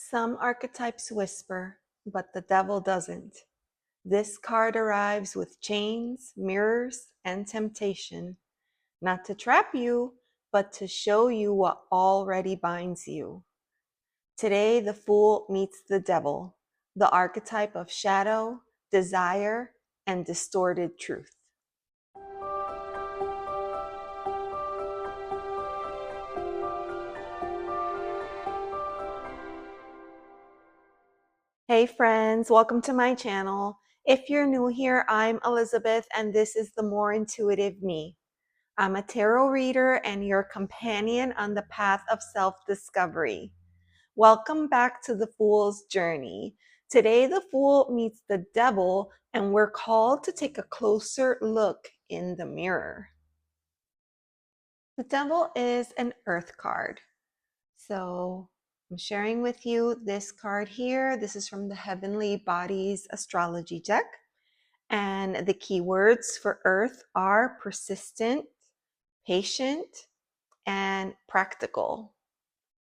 Some archetypes whisper, but the devil doesn't. This card arrives with chains, mirrors, and temptation, not to trap you, but to show you what already binds you. Today, the Fool meets the devil, the archetype of shadow, desire, and distorted truth. Hey friends, welcome to my channel. If you're new here, I'm Elizabeth and this is the More Intuitive Me. I'm a tarot reader and your companion on the path of self-discovery. Welcome back to the Fool's Journey. Today the Fool meets the devil and we're called to take a closer look in the mirror. The devil is an earth card. So I'm sharing with you this card here. This is from the Heavenly Bodies Astrology deck. And the keywords for Earth are persistent, patient, and practical.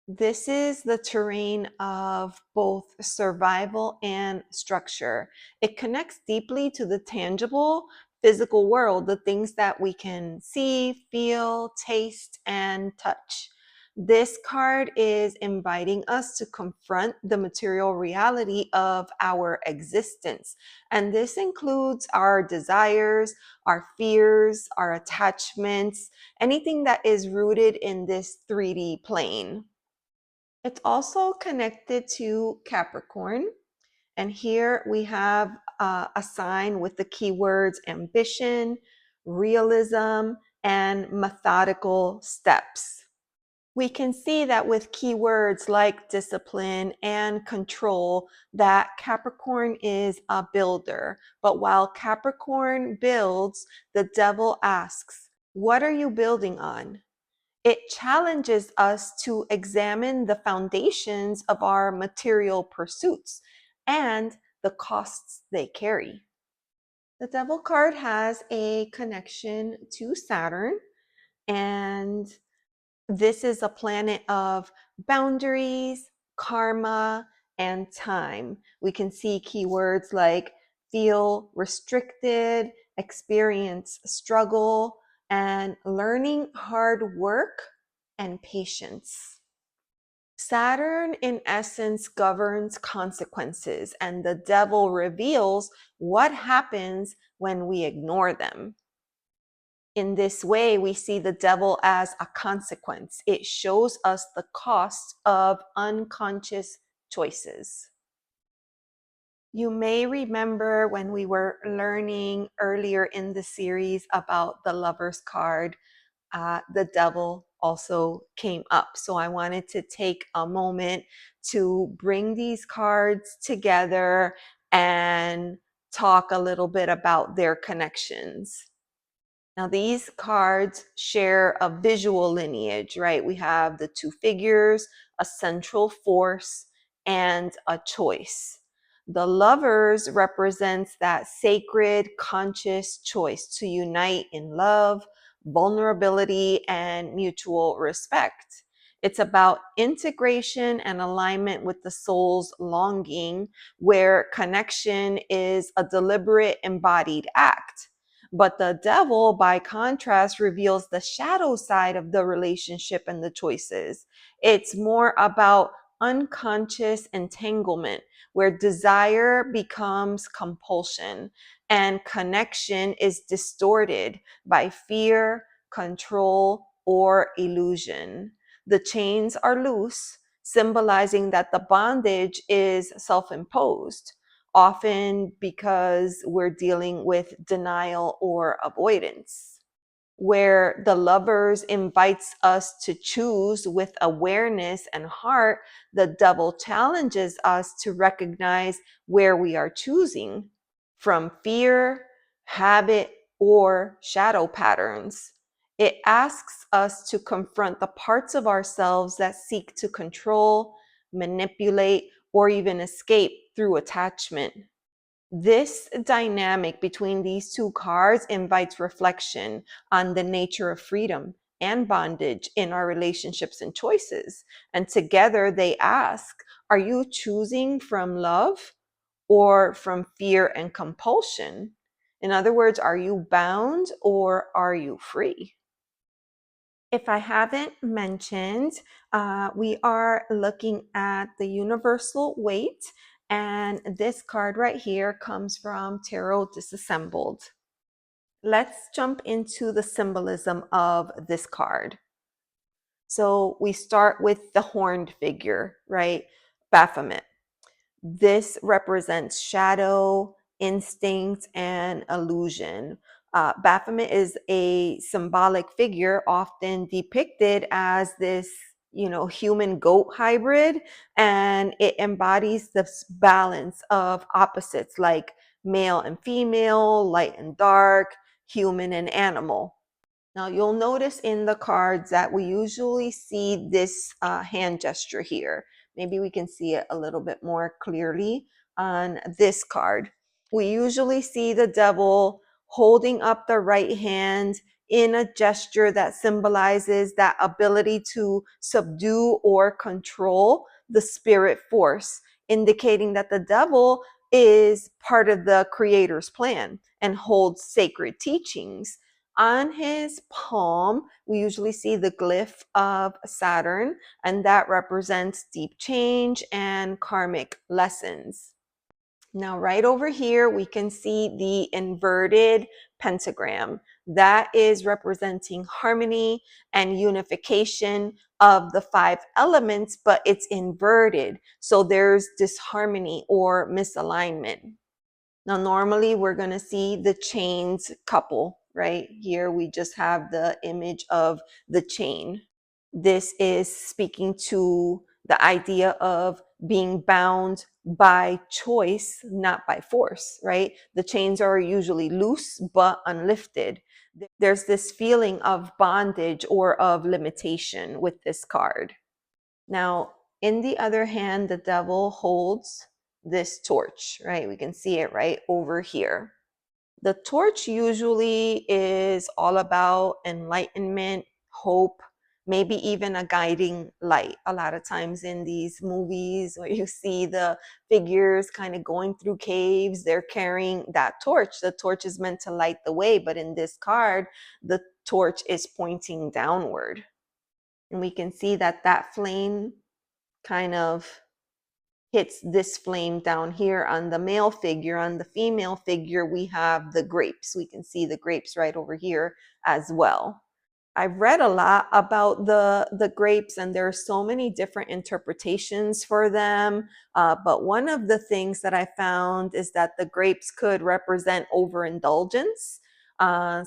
This is the terrain of both survival and structure. It connects deeply to the tangible, physical world, the things that we can see, feel, taste, and touch. This card is inviting us to confront the material reality of our existence. And this includes our desires, our fears, our attachments, anything that is rooted in this 3D plane. It's also connected to Capricorn. And here we have a sign with the keywords ambition, realism, and methodical steps. We can see that with keywords like discipline and control, that Capricorn is a builder. But while Capricorn builds, the devil asks, what are you building on? It challenges us to examine the foundations of our material pursuits and the costs they carry. The Devil card has a connection to Saturn, and this is a planet of boundaries, karma, and time. We can see keywords like feel restricted, experience struggle, and learning hard work and patience. Saturn, in essence, governs consequences, and the devil reveals what happens when we ignore them. In this way, we see the devil as a consequence. It shows us the cost of unconscious choices. You may remember when we were learning earlier in the series about the Lover's card, the devil also came up. So I wanted to take a moment to bring these cards together and talk a little bit about their connections. Now, these cards share a visual lineage, right? We have the two figures, a central force, and a choice. The Lovers represents that sacred, conscious choice to unite in love, vulnerability, and mutual respect. It's about integration and alignment with the soul's longing, where connection is a deliberate, embodied act. But the devil, by contrast, reveals the shadow side of the relationship and the choices. It's more about unconscious entanglement, where desire becomes compulsion and connection is distorted by fear, control, or illusion. The chains are loose, symbolizing that the bondage is self-imposed, often because we're dealing with denial or avoidance. Where the Lovers invites us to choose with awareness and heart, the devil challenges us to recognize where we are choosing from fear, habit, or shadow patterns. It asks us to confront the parts of ourselves that seek to control, manipulate, or even escape through attachment. This dynamic between these two cards invites reflection on the nature of freedom and bondage in our relationships and choices. And together they ask, are you choosing from love or from fear and compulsion? In other words, are you bound or are you free? If I haven't mentioned, we are looking at the universal weight, and this card right here comes from Tarot Disassembled. Let's jump into the symbolism of this card. So we start with the horned figure, right? Baphomet. This represents shadow, instinct, and illusion. Baphomet is a symbolic figure often depicted as this, human goat hybrid, and it embodies this balance of opposites like male and female, light and dark, human and animal. Now you'll notice in the cards that we usually see this hand gesture here. Maybe we can see it a little bit more clearly on this card. We usually see the devil holding up the right hand in a gesture that symbolizes that ability to subdue or control the spirit force, indicating that the devil is part of the creator's plan and holds sacred teachings. On his palm, we usually see the glyph of Saturn, and that represents deep change and karmic lessons. Now, right over here, we can see the inverted pentagram. That is representing harmony and unification of the five elements, but it's inverted. So there's disharmony or misalignment. Now, normally we're going to see the chains couple, right? Here we just have the image of the chain. This is speaking to the idea of being bound by choice, not by force, right? The chains are usually loose but unlifted. There's this feeling of bondage or of limitation with this card. Now, in the other hand, the devil holds this torch, right? We can see it right over here. The torch usually is all about enlightenment, hope, maybe even a guiding light. A lot of times in these movies where you see the figures kind of going through caves, they're carrying that torch. The torch is meant to light the way, but in this card, the torch is pointing downward. And we can see that that flame kind of hits this flame down here on the male figure. On the female figure, we have the grapes. We can see the grapes right over here as well. I've read a lot about the grapes, and there are so many different interpretations for them. But one of the things that I found is that the grapes could represent overindulgence,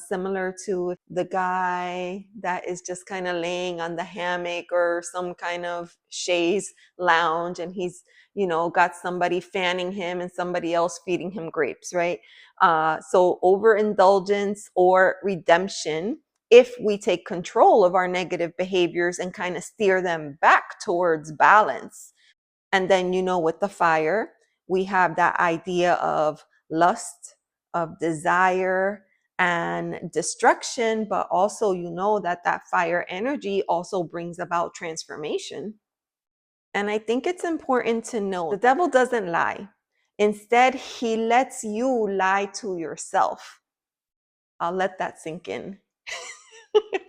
similar to the guy that is just kind of laying on the hammock or some kind of chaise lounge, and he's got somebody fanning him and somebody else feeding him grapes, right? So overindulgence or redemption, if we take control of our negative behaviors and kind of steer them back towards balance. And then, with the fire, we have that idea of lust, of desire, and destruction, but also, that fire energy also brings about transformation. And I think it's important to know the devil doesn't lie. Instead, he lets you lie to yourself. I'll let that sink in.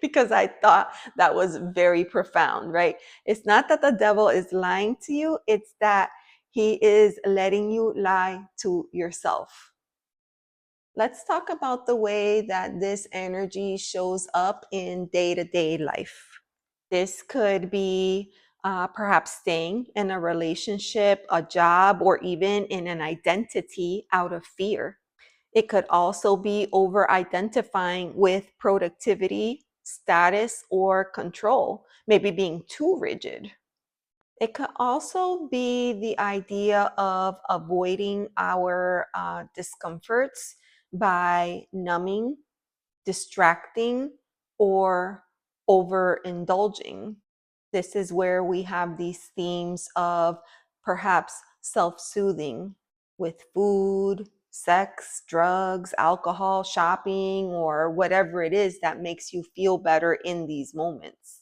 Because I thought that was very profound, right? It's not that the devil is lying to you, it's that he is letting you lie to yourself. Let's talk about the way that this energy shows up in day-to-day life. This could be perhaps staying in a relationship, a job, or even in an identity out of fear. It could also be over identifying with productivity, status, or control, maybe being too rigid. It could also be the idea of avoiding our discomforts by numbing, distracting, or overindulging. This is where we have these themes of perhaps self-soothing with food, sex, drugs, alcohol, shopping, or whatever it is that makes you feel better in these moments.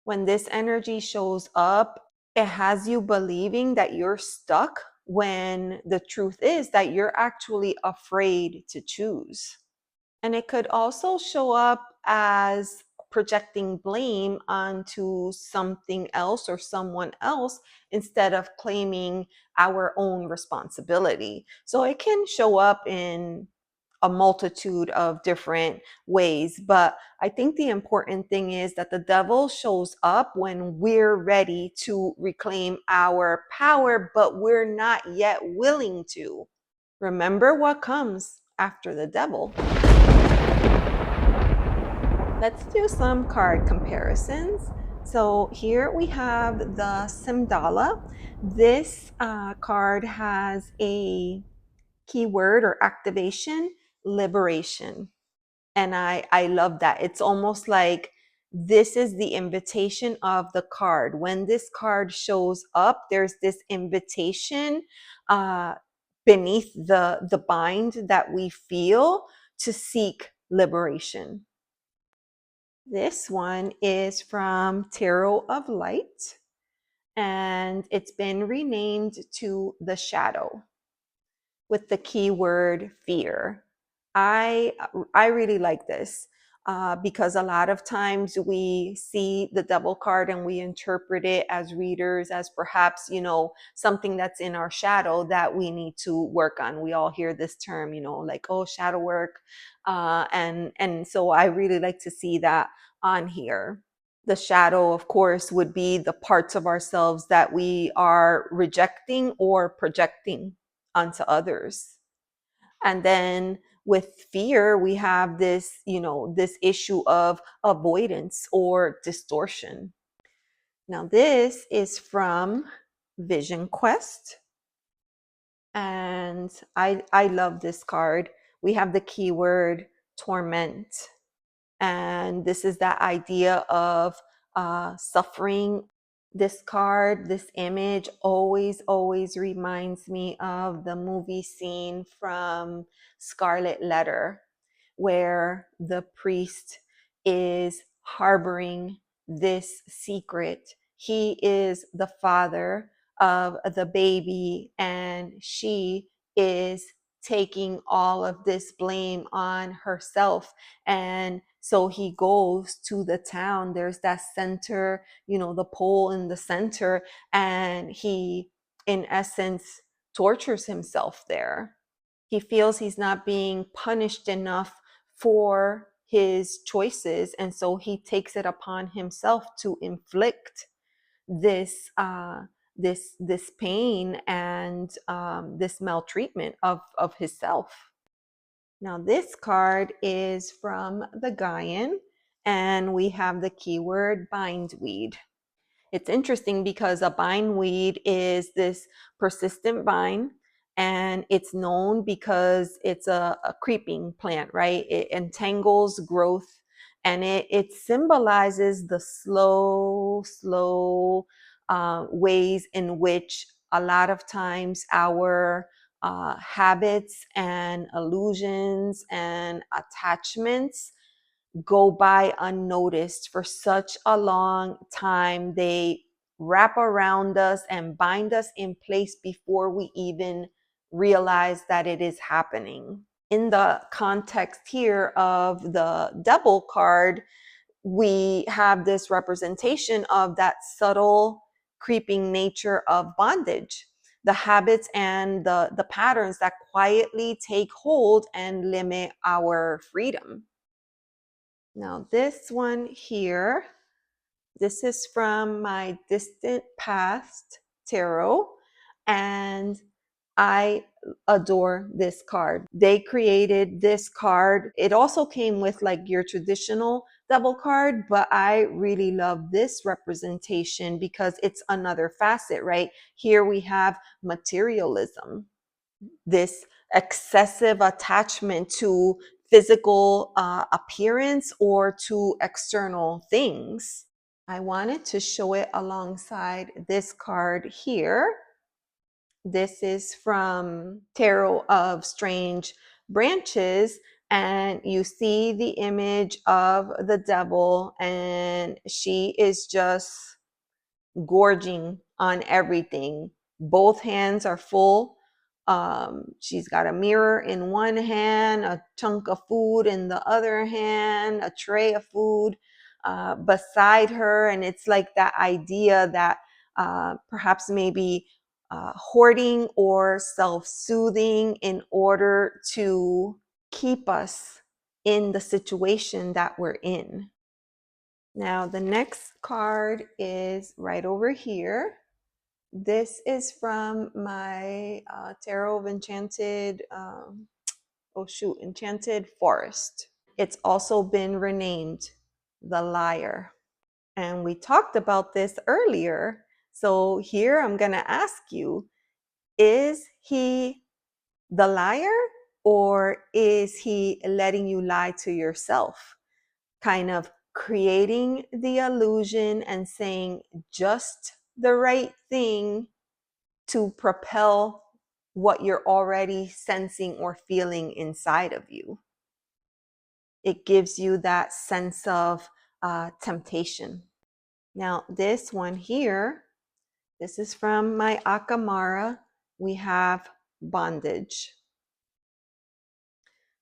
When this energy shows up, it has you believing that you're stuck when the truth is that you're actually afraid to choose. And it could also show up as projecting blame onto something else or someone else instead of claiming our own responsibility. So it can show up in a multitude of different ways. But I think the important thing is that the devil shows up when we're ready to reclaim our power, but we're not yet willing to. Remember what comes after the devil. Let's do some card comparisons. So here we have the Simdala. This card has a keyword or activation, liberation. And I love that. It's almost like this is the invitation of the card. When this card shows up, there's this invitation beneath the bind that we feel to seek liberation. This one is from Tarot of Light, and it's been renamed to the Shadow with the keyword fear. I really like this because a lot of times we see the devil card and we interpret it as readers as perhaps, something that's in our shadow that we need to work on. We all hear this term, like, oh, shadow work. And so I really like to see that on here. The shadow, of course, would be the parts of ourselves that we are rejecting or projecting onto others. And then with fear, we have this, this issue of avoidance or distortion. Now, this is from Vision Quest. And I love this card. We have the keyword torment. And this is that idea of suffering. This card, this image always reminds me of the movie scene from Scarlet Letter, where the priest is harboring this secret. He is the father of the baby, and she is taking all of this blame on herself. And so he goes to the town. There's that center, the pole in the center, and he, in essence, tortures himself there. He feels he's not being punished enough for his choices, and so he takes it upon himself to inflict this pain and this maltreatment of himself. Now this card is from the Gaian, and we have the keyword bindweed. It's interesting because a bindweed is this persistent vine, and it's known because it's a creeping plant, right? It entangles growth, and it symbolizes the slow ways in which a lot of times our habits and illusions and attachments go by unnoticed for such a long time. They wrap around us and bind us in place before we even realize that it is happening. In the context here of the devil card, we have this representation of that subtle creeping nature of bondage, the habits and the patterns that quietly take hold and limit our freedom. Now this one here, this is from my distant past tarot, and I adore this card. They created this card. It also came with like your traditional devil card, but I really love this representation because it's another facet, right? Here we have materialism, this excessive attachment to physical appearance or to external things. I wanted to show it alongside this card here. This is from Tarot of Strange Branches, and you see the image of the devil, and she is just gorging on everything. Both hands are full. She's got a mirror in one hand, a chunk of food in the other hand, a tray of food beside her. And it's like that idea that perhaps maybe hoarding or self-soothing in order to keep us in the situation that we're in. Now, the next card is right over here. This is from my Tarot of Enchanted, Enchanted Forest. It's also been renamed the Liar. And we talked about this earlier. So here I'm going to ask you, is he the liar, or is he letting you lie to yourself? Kind of creating the illusion and saying just the right thing to propel what you're already sensing or feeling inside of you. It gives you that sense of temptation. Now, this one here, this is from my Akamara. We have bondage.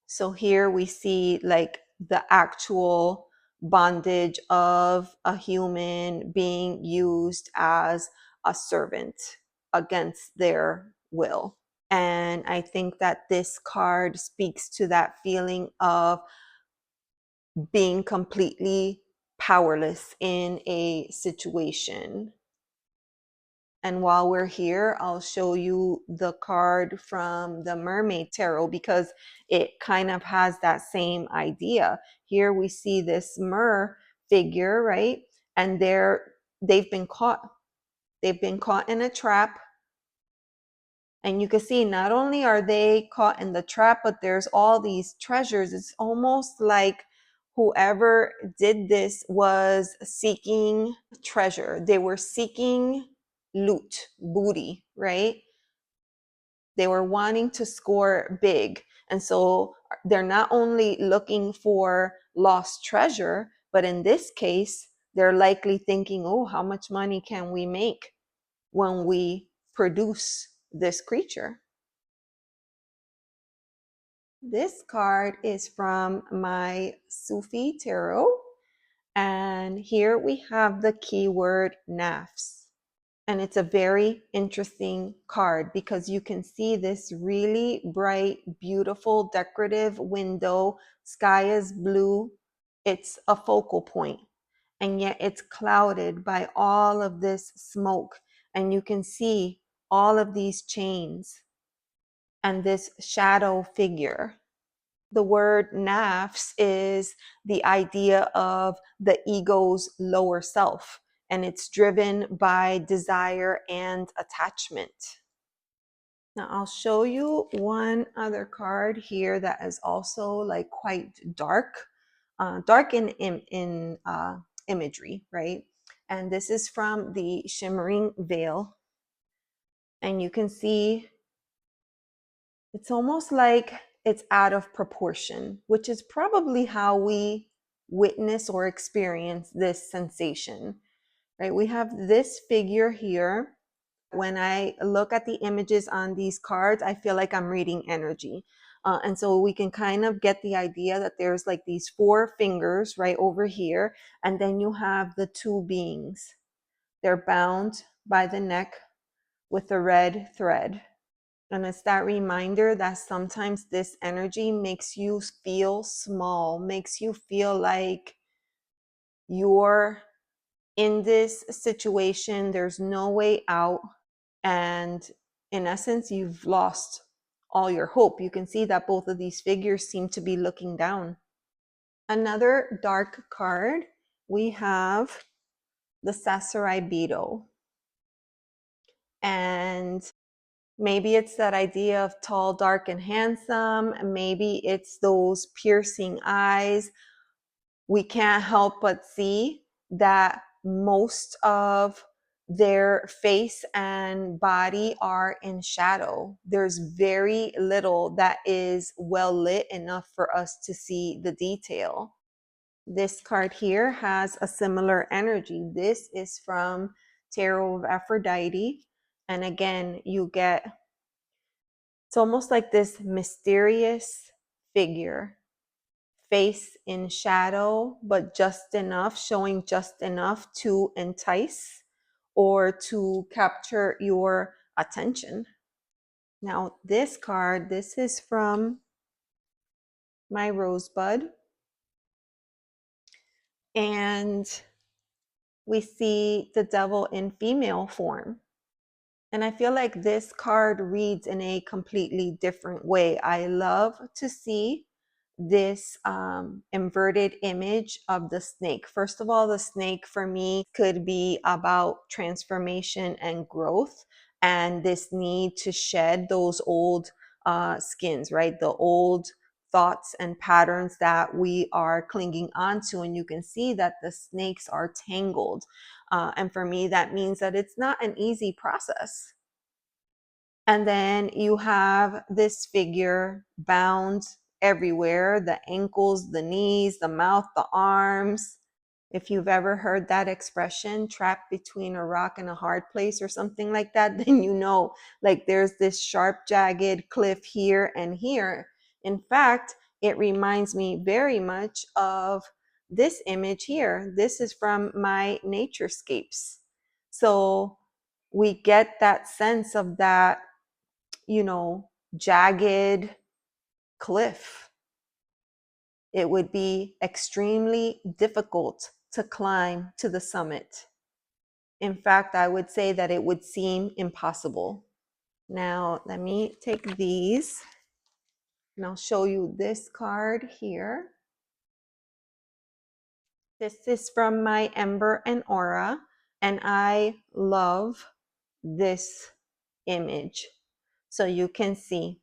So here we see like the actual bondage of a human being used as a servant against their will. And I think that this card speaks to that feeling of being completely powerless in a situation. And while we're here, I'll show you the card from the Mermaid Tarot because it kind of has that same idea. Here we see this mer figure, right? And they've been caught. They've been caught in a trap. And you can see not only are they caught in the trap, but there's all these treasures. It's almost like whoever did this was seeking treasure. They were seeking loot, booty, right? They were wanting to score big. And so they're not only looking for lost treasure, but in this case, they're likely thinking, oh, how much money can we make when we produce this creature? This card is from my Sufi Tarot. And here we have the keyword nafs. And it's a very interesting card because you can see this really bright, beautiful, decorative window. Sky is blue. It's a focal point. And yet it's clouded by all of this smoke. And you can see all of these chains and this shadow figure. The word nafs is the idea of the ego's lower self, and it's driven by desire and attachment. Now I'll show you one other card here that is also like quite dark, dark in imagery, right? And this is from the Shimmering Veil. And you can see it's almost like it's out of proportion, which is probably how we witness or experience this sensation, right? We have this figure here. When I look at the images on these cards, I feel like I'm reading energy. And so we can kind of get the idea that there's like these four fingers right over here. And then you have the two beings. They're bound by the neck with a red thread. And it's that reminder that sometimes this energy makes you feel small, makes you feel like you're in this situation, there's no way out. And in essence, you've lost all your hope. You can see that both of these figures seem to be looking down. Another dark card, we have the Sasarai Beetle. And maybe it's that idea of tall, dark, and handsome. Maybe it's those piercing eyes. We can't help but see that most of their face and body are in shadow. There's very little that is well lit enough for us to see the detail. This card here has a similar energy. This is from Tarot of Aphrodite. And again, you get, it's almost like this mysterious figure, face in shadow, but just enough, showing just enough to entice or to capture your attention. Now, this card, this is from my Rosebud. And we see the devil in female form. And I feel like this card reads in a completely different way. I love to see this inverted image of the snake. First of all, the snake for me could be about transformation and growth, and this need to shed those old skins, right? The old thoughts and patterns that we are clinging onto. And you can see that the snakes are tangled. And for me, that means that it's not an easy process. And then you have this figure bound everywhere, the ankles, the knees, the mouth, the arms. If you've ever heard that expression, trapped between a rock and a hard place or something like that, then you know, like there's this sharp, jagged cliff here and here. In fact, it reminds me very much of this image here. This is from my naturescapes. So we get that sense of that, jagged cliff. It would be extremely difficult to climb to the summit. In fact, I would say that it would seem impossible. Now, let me take these and I'll show you this card here. This is from my Ember and Aura, and I love this image. So you can see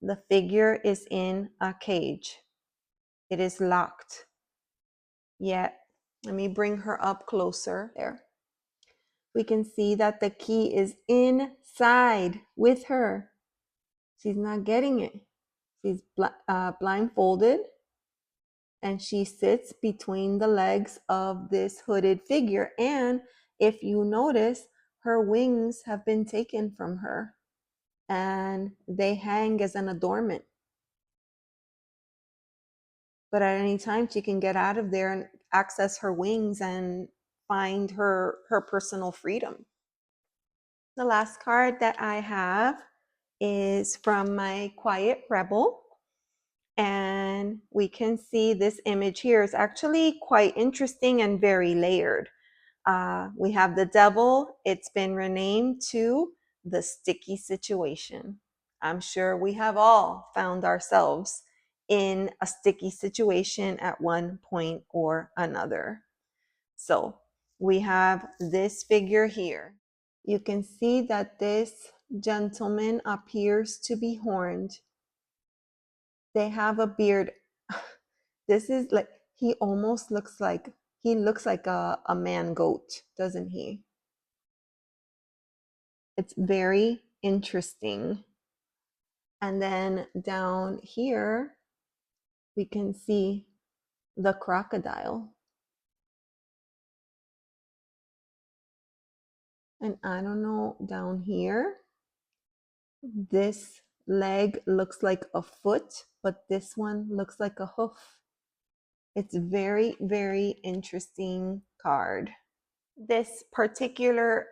the figure is in a cage. It is locked. Yet, let me bring her up closer. There. We can see that the key is inside with her. She's not getting it. She's blindfolded, and she sits between the legs of this hooded figure. And if you notice, her wings have been taken from her and they hang as an adornment. But at any time, she can get out of there and access her wings and find her personal freedom. The last card that I have is from my Quiet Rebel. And we can see this image here is actually quite interesting and very layered. We have the devil. It's been renamed to the sticky situation. I'm sure we have all found ourselves in a sticky situation at one point or another. So we have this figure here. You can see that this gentleman appears to be horned. They have a beard. This is like, he almost looks like, he looks like a man goat, doesn't he? It's very interesting. And then down here, we can see the crocodile. And I don't know, down here, this leg looks like a foot, but this one looks like a hoof. It's very, very interesting card. This particular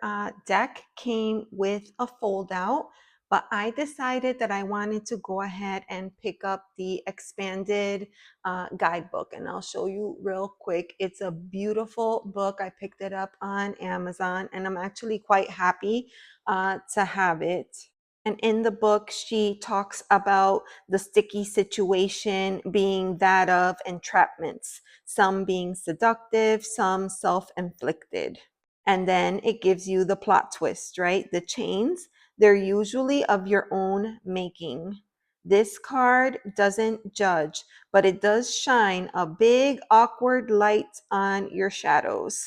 deck came with a fold out, but I decided that I wanted to go ahead and pick up the expanded guidebook, and I'll show you real quick. It's a beautiful book. I picked it up on Amazon, and I'm actually quite happy to have it. And in the book, she talks about the sticky situation being that of entrapments, some being seductive, some self-inflicted. And then it gives you the plot twist, right? The chains, they're usually of your own making. This card doesn't judge, but it does shine a big, awkward light on your shadows.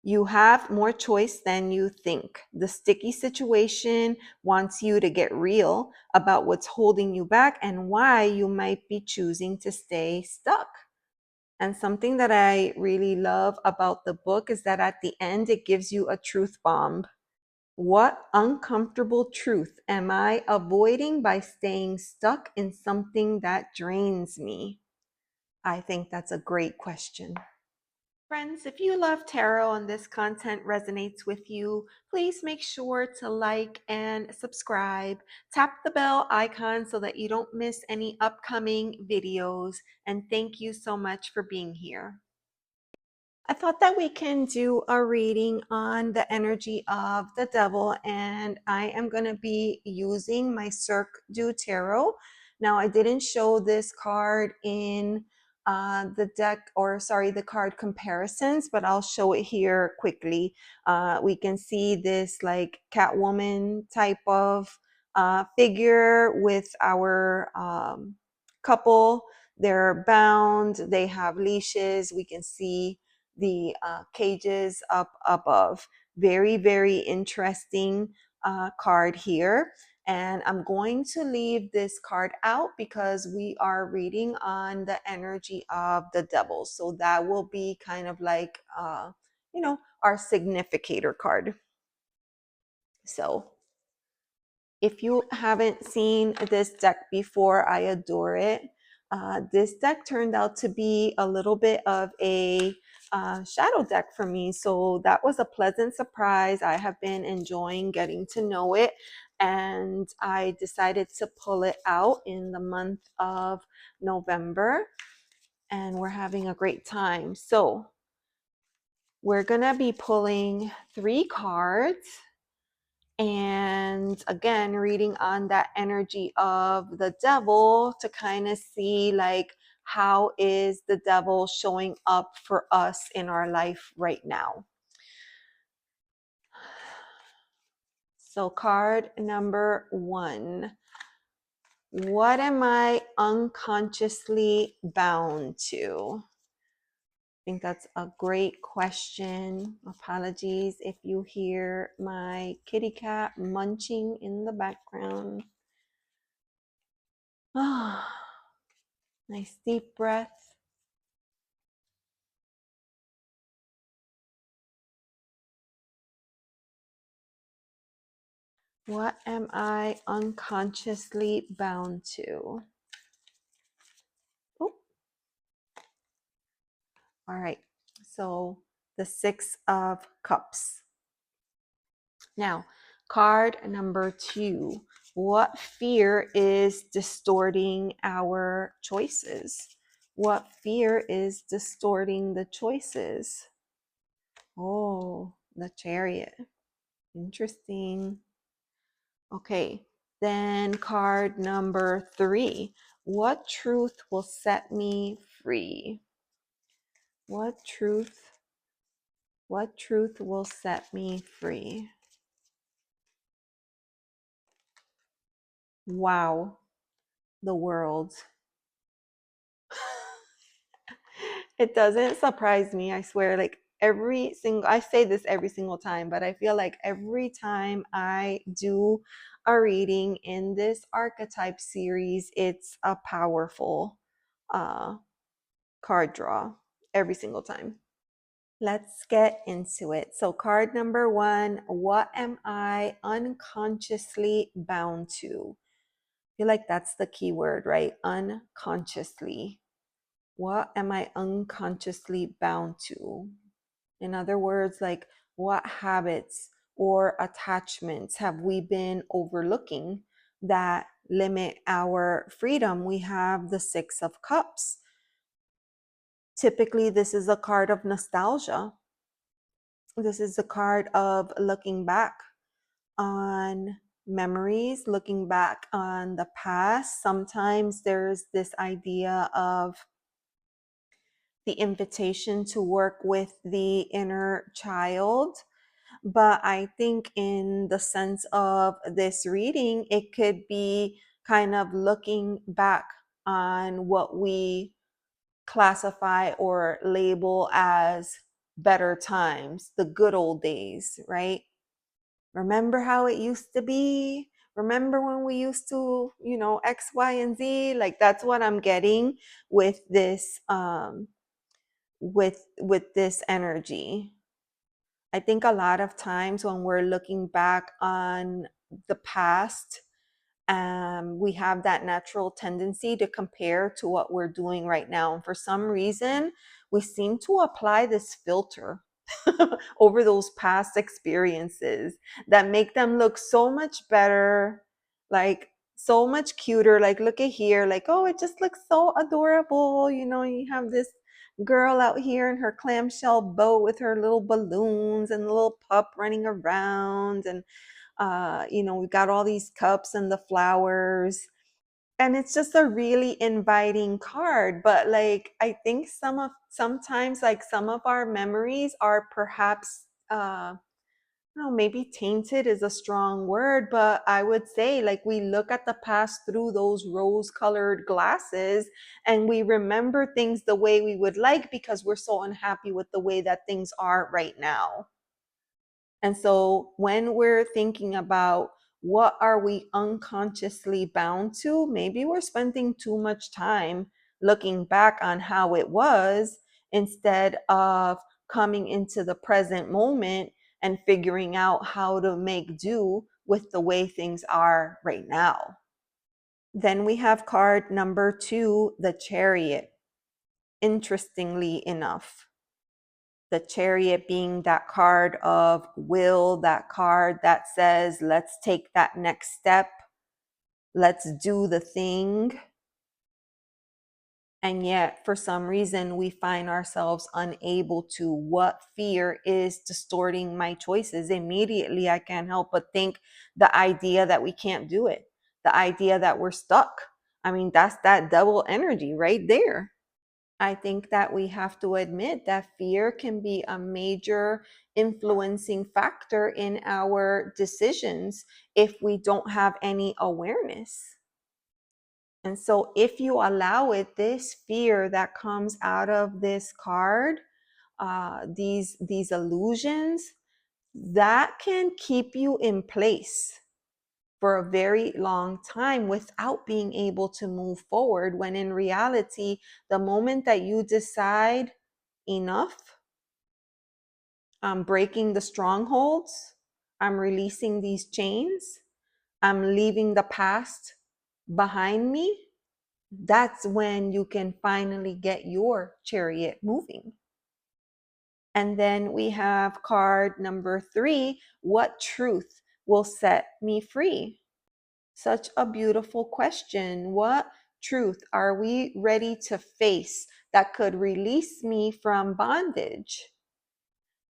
You have more choice than you think. The sticky situation wants you to get real about what's holding you back and why you might be choosing to stay stuck. And something that I really love about the book is that at the end, it gives you a truth bomb. What uncomfortable truth am I avoiding by staying stuck in something that drains me? I think that's a great question. Friends, if you love tarot and this content resonates with you, please make sure to like and subscribe. Tap the bell icon so that you don't miss any upcoming videos. And thank you so much for being here. I thought that we can do a reading on the energy of the devil, and I am going to be using my Cirque du Tarot. Now, I didn't show this card in the deck, or sorry, the card comparisons, but I'll show it here quickly. We can see this like Catwoman type of figure with our couple. They're bound, they have leashes. We can see the cages up above. Very, very interesting card here. And I'm going to leave this card out because we are reading on the energy of the devil. So that will be kind of like, our significator card. So if you haven't seen this deck before, I adore it. This deck turned out to be a little bit of a shadow deck for me. So that was a pleasant surprise. I have been enjoying getting to know it. And I decided to pull it out in the month of November. And we're having a great time. So we're going to be pulling 3 cards. And again, reading on that energy of the devil to kind of see like how is the devil showing up for us in our life right now. So card number 1. What am I unconsciously bound to? I think that's a great question. Apologies if you hear my kitty cat munching in the background. Ah, nice deep breath. What am I unconsciously bound to? Oh, all right. So the 6 of Cups. Now, card number 2. What fear is distorting our choices? What fear is distorting the choices? Oh, the Chariot. Interesting. Okay, then card number 3. What truth will set me free? What truth will set me free? Wow, the World. It doesn't surprise me, I swear, like I say this every single time, but I feel like every time I do a reading in this archetype series, it's a powerful card draw every single time. Let's get into it. So card number 1, what am I unconsciously bound to? I feel like that's the key word, right? Unconsciously. What am I unconsciously bound to? In other words, like what habits or attachments have we been overlooking that limit our freedom? We have the 6 of Cups. Typically, this is a card of nostalgia. This is a card of looking back on memories, looking back on the past. Sometimes there's this idea of the invitation to work with the inner child. But I think in the sense of this reading, it could be kind of looking back on what we classify or label as better times, the good old days, right? Remember how it used to be? Remember when we used to, X, Y, and Z? Like that's what I'm getting with this with this energy. I think a lot of times when we're looking back on the past, we have that natural tendency to compare to what we're doing right now. And for some reason, we seem to apply this filter over those past experiences that make them look so much better, like so much cuter. Like, look at here, like, oh, it just looks so adorable. You have this girl out here in her clamshell boat with her little balloons and the little pup running around. And we've got all these cups and the flowers, and it's just a really inviting card. But like, I think sometimes like some of our memories are perhaps maybe tainted is a strong word, but I would say like we look at the past through those rose colored glasses, and we remember things the way we would like because we're so unhappy with the way that things are right now. And so when we're thinking about what are we unconsciously bound to, maybe we're spending too much time looking back on how it was instead of coming into the present moment and figuring out how to make do with the way things are right now. Then we have card number 2, the Chariot. Interestingly enough, the Chariot being that card of will, that card that says, let's take that next step, let's do the thing. And yet, for some reason, we find ourselves unable to. What fear is distorting my choices? Immediately, I can't help but think the idea that we can't do it, the idea that we're stuck. I mean, that's that double energy right there. I think that we have to admit that fear can be a major influencing factor in our decisions if we don't have any awareness. And so if you allow it, this fear that comes out of this card, these illusions, that can keep you in place for a very long time without being able to move forward, when in reality, the moment that you decide enough, I'm breaking the strongholds, I'm releasing these chains, I'm leaving the past behind me, that's when you can finally get your chariot moving. And then we have card number 3, what truth will set me free? Such a beautiful question. What truth are we ready to face that could release me from bondage?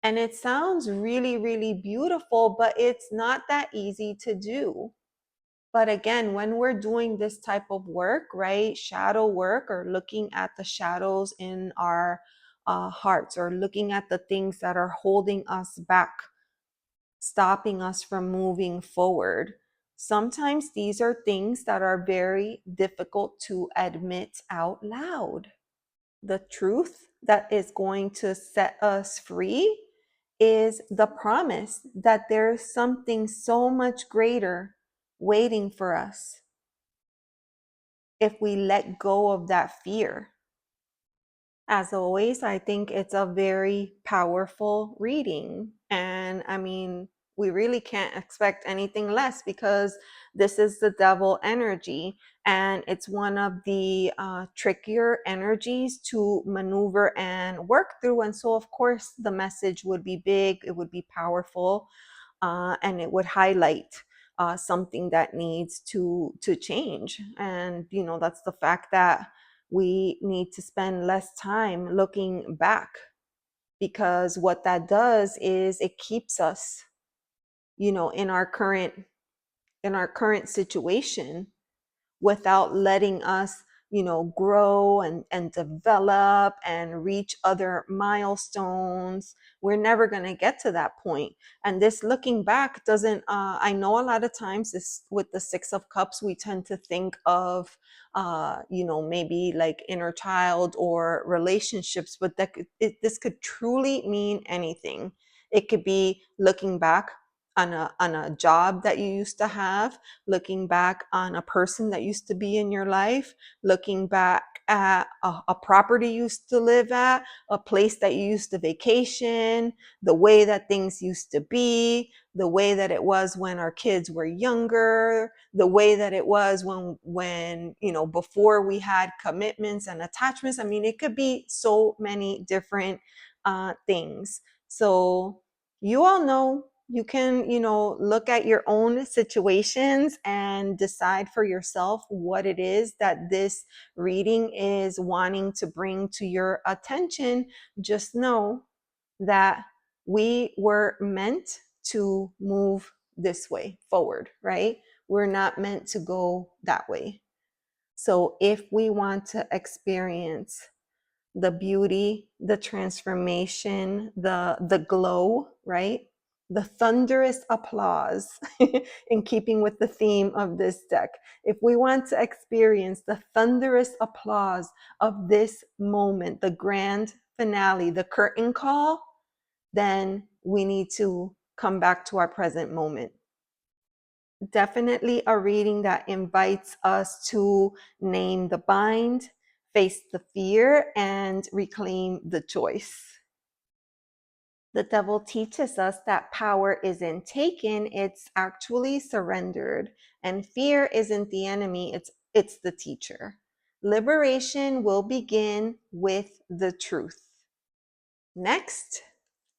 And it sounds really, really beautiful, but it's not that easy to do. But again, when we're doing this type of work, right, shadow work, or looking at the shadows in our hearts, or looking at the things that are holding us back, stopping us from moving forward, sometimes these are things that are very difficult to admit out loud. The truth that is going to set us free is the promise that there's something so much greater waiting for us if we let go of that fear. As always, I think it's a very powerful reading. And I mean, we really can't expect anything less because this is the devil energy, and it's one of the trickier energies to maneuver and work through. And so, of course, the message would be big, it would be powerful, and it would highlight something that needs to change. And that's the fact that we need to spend less time looking back, because what that does is it keeps us in our current situation without letting us grow and develop and reach other milestones. We're never going to get to that point. And this looking back doesn't, I know a lot of times this with the Six of Cups, we tend to think of, maybe like inner child or relationships, but this could truly mean anything. It could be looking back on a job that you used to have, looking back on a person that used to be in your life, looking back at a property you used to live at, a place that you used to vacation, the way that things used to be, the way that it was when our kids were younger, the way that it was when before we had commitments and attachments. I mean, it could be so many different things. So you all know, you can look at your own situations and decide for yourself what it is that this reading is wanting to bring to your attention. Just know that we were meant to move this way forward, right? We're not meant to go that way. So if we want to experience the beauty, the transformation, the glow, right? The thunderous applause, in keeping with the theme of this deck. If we want to experience the thunderous applause of this moment, the grand finale, the curtain call, then we need to come back to our present moment. Definitely a reading that invites us to name the bind, face the fear, and reclaim the choice. The devil teaches us that power isn't taken, it's actually surrendered. And fear isn't the enemy, it's the teacher. Liberation will begin with the truth. Next,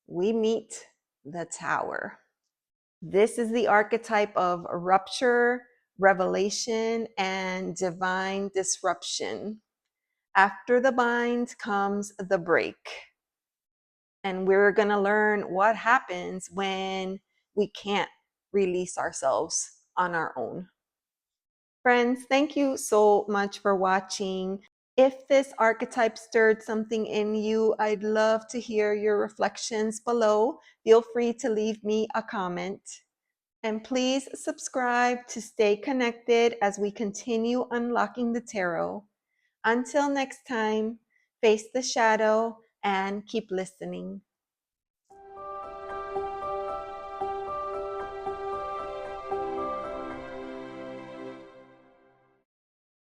we meet the Tower. This is the archetype of rupture, revelation, and divine disruption. After the bind comes the break. And we're going to learn what happens when we can't release ourselves on our own. Friends, thank you so much for watching. If this archetype stirred something in you, I'd love to hear your reflections below. Feel free to leave me a comment. And please subscribe to stay connected as we continue unlocking the tarot. Until next time, face the shadow and keep listening.